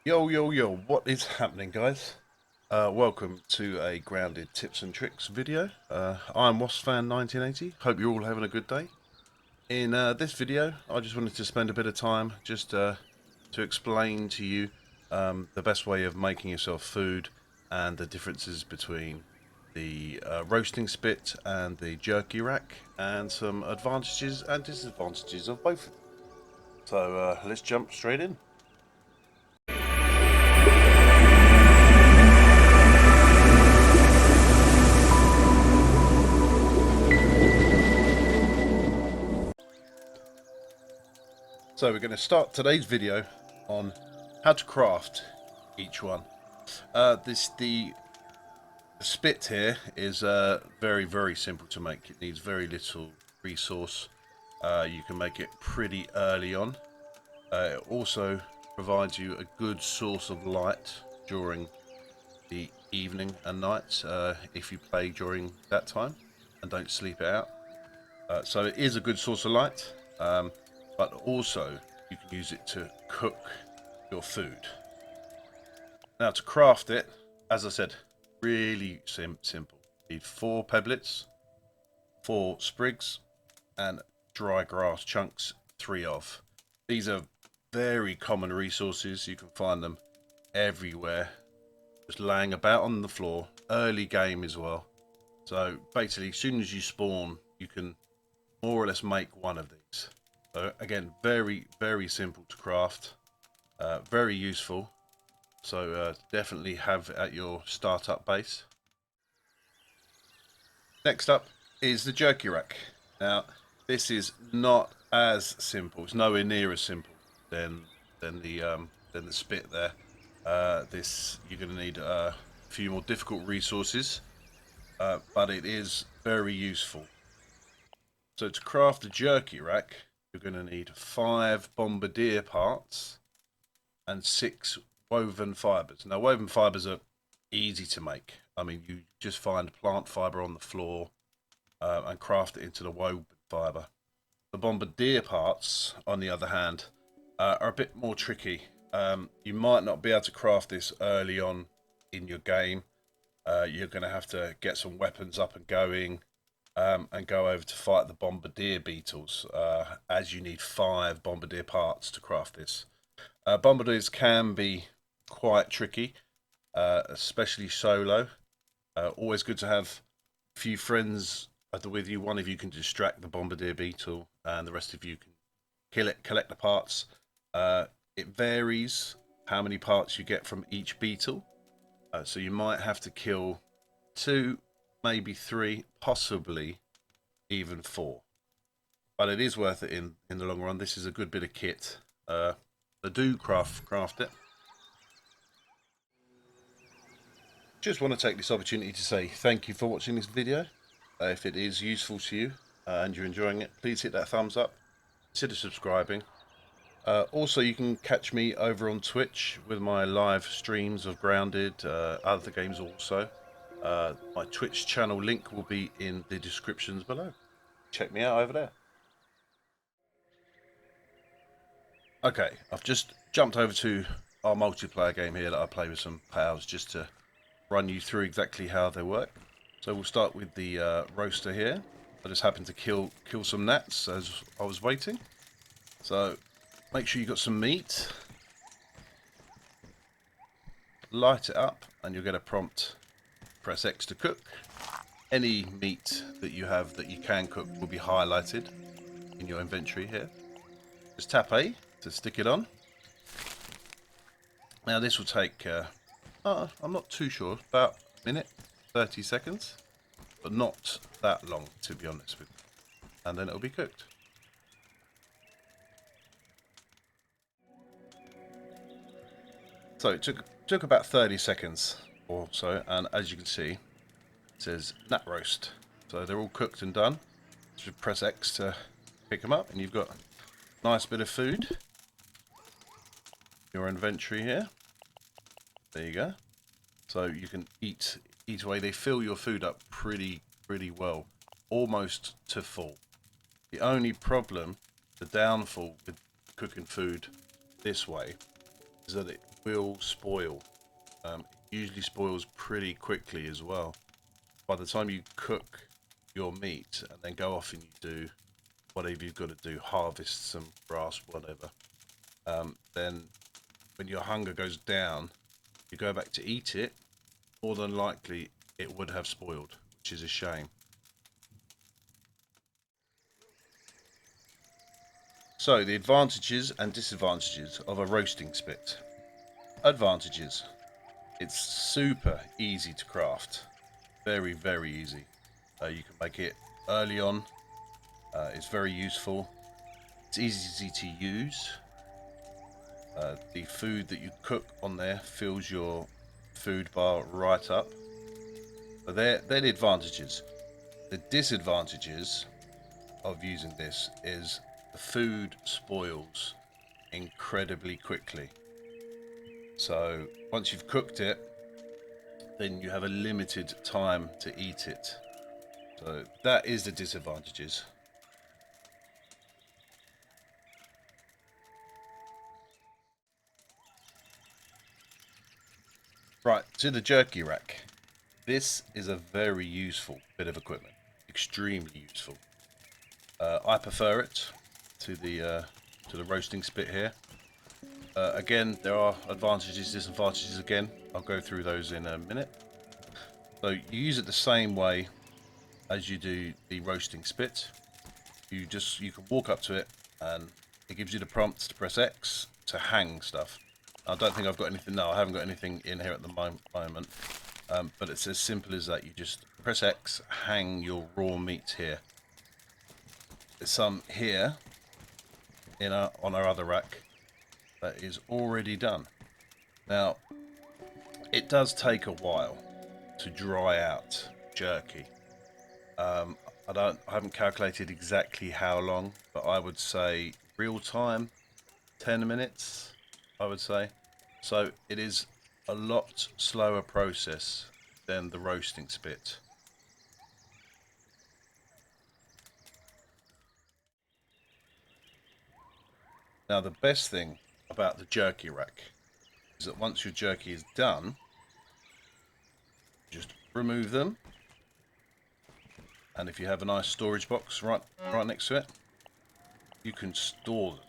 Yo, yo, yo, what is happening, guys? Welcome to a Grounded Tips and Tricks video. I'm WaspFan1980. Hope you're all having a good day. In this video, I just wanted to spend a bit of time just to explain to you the best way of making yourself food and the differences between the roasting spit and the jerky rack and some advantages and disadvantages of both of them. So let's jump straight in. So we're going to start today's video on how to craft each one. The spit here is very simple to make. It needs very little resource. You can make it pretty early on. It also provides you a good source of light during the evening and night if you play during that time and don't sleep it out. So it is a good source of light. But also you can use it to cook your food. Now to craft it, as I said, really simple. You need 4 pebblets, 4 sprigs, and dry grass chunks, 3 of. These are very common resources. You can find them everywhere, just laying about on the floor, early game as well. So basically, as soon as you spawn, you can more or less make one of these. So again, very simple to craft, very useful. So definitely have at your startup base. Next up is the jerky rack. Now this is not as simple. It's nowhere near as simple than the spit there. This you're going to need a few more difficult resources, but it is very useful. So to craft a jerky rack, you're going to need 5 bombardier parts and 6 woven fibers. Now woven fibers are easy to make. I mean, you just find plant fiber on the floor and craft it into the woven fiber. The bombardier parts, on the other hand, are a bit more tricky. You might not be able to craft this early on in your game. You're going to have to get some weapons up and going. And go over to fight the bombardier beetles, as you need 5 bombardier parts to craft this. Bombardiers can be quite tricky, especially solo. Always good to have a few friends with you. One of you can distract the bombardier beetle, and the rest of you can kill it, collect the parts. It varies how many parts you get from each beetle, so you might have to kill 2, maybe 3, possibly even 4. But it is worth it in the long run. This is a good bit of kit. I do craft it. Just want to take this opportunity to say thank you for watching this video. If it is useful to you and you're enjoying it, please hit that thumbs up. Consider subscribing. Also, you can catch me over on Twitch with my live streams of Grounded, other games also. My Twitch channel link will be in the descriptions below. Check me out over there. Okay, I've just jumped over to our multiplayer game here that I play with some pals just to run you through exactly how they work. So we'll start with the roaster here. I just happened to kill some gnats as I was waiting. So make sure you got some meat. Light it up and you'll get a prompt. Press X to cook. Any meat that you have that you can cook will be highlighted in your inventory here. Just tap A to stick it on. Now this will take, I'm not too sure, about a minute, 30 seconds, but not that long to be honest with you. And then it'll be cooked. So it took about 30 seconds or so, and as you can see, it says nut roast. So they're all cooked and done. Just press X to pick them up, and you've got a nice bit of food. Your inventory here. There you go. So you can eat away. They fill your food up pretty well, almost to full. The only problem, the downfall with cooking food this way, is that it will spoil. It usually spoils pretty quickly as well. By the time you cook your meat and then go off and you do whatever you've got to do, harvest some grass, whatever, then when your hunger goes down, you go back to eat it, more than likely it would have spoiled, which is a shame. So the advantages and disadvantages of a roasting spit. Advantages. It's super easy to craft. Very, very easy. You can make it early on. It's very useful. It's easy to use. The food that you cook on there fills your food bar right up. So they're the advantages. The disadvantages of using this is the food spoils incredibly quickly. So once you've cooked it, then you have a limited time to eat it. So that is the disadvantages. Right, to the jerky rack. This is a very useful bit of equipment. Extremely useful. I prefer it to the roasting spit here. Again, there are advantages, disadvantages again. I'll go through those in a minute. So you use it the same way as you do the roasting spit. You can walk up to it and it gives you the prompts to press X to hang stuff. I don't think I've got anything. No, I haven't got anything in here at the moment. But it's as simple as that. You just press X, hang your raw meat here. There's some here on our other rack that is already done. Now, it does take a while to dry out jerky. I haven't calculated exactly how long, but I would say real time, 10 minutes, I would say. So it is a lot slower process than the roasting spit. Now the best thing about the jerky rack is that once your jerky is done, just remove them, and if you have a nice storage box right next to it, you can store them,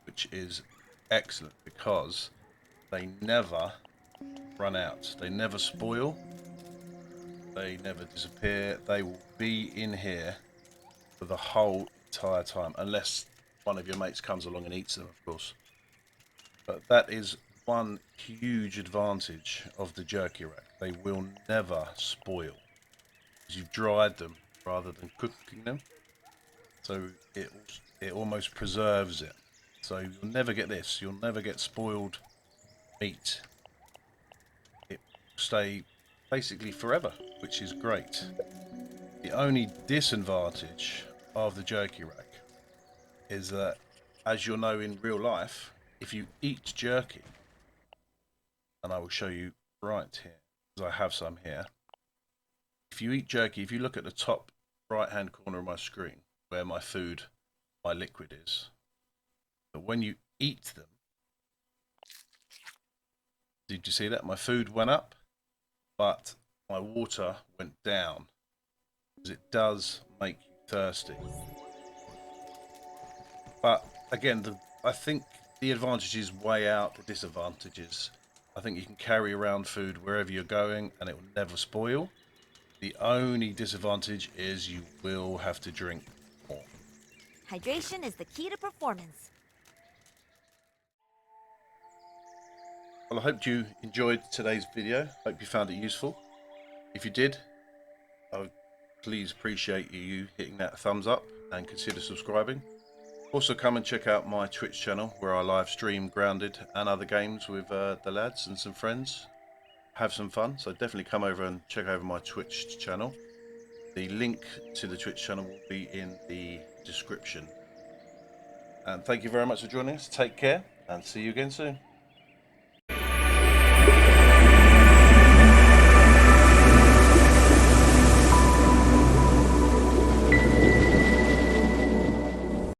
which is excellent because they never run out, they never spoil, they never disappear. They will be in here for the whole entire time, unless one of your mates comes along and eats them, of course. But that is one huge advantage of the jerky rack. They will never spoil because you've dried them rather than cooking them. So it almost preserves it. So you'll never get this. You'll never get spoiled meat. It will stay basically forever, which is great. The only disadvantage of the jerky rack is that, as you'll know in real life, if you eat jerky, and I will show you right here, because I have some here. If you eat jerky, if you look at the top right hand corner of my screen, where my food, my liquid is, but when you eat them, did you see that? My food went up, but my water went down, because it does make you thirsty. But again, I think the advantages weigh out the disadvantages. I think you can carry around food wherever you're going and it will never spoil. The only disadvantage is you will have to drink more. Hydration is the key to performance. Well, I hope you enjoyed today's video. Hope you found it useful. If you did, I would please appreciate you hitting that thumbs up and consider subscribing. Also come and check out my Twitch channel where I live stream Grounded and other games with the lads and some friends. Have some fun, so definitely come over and check over my Twitch channel. The link to the Twitch channel will be in the description. And thank you very much for joining us. Take care and see you again soon.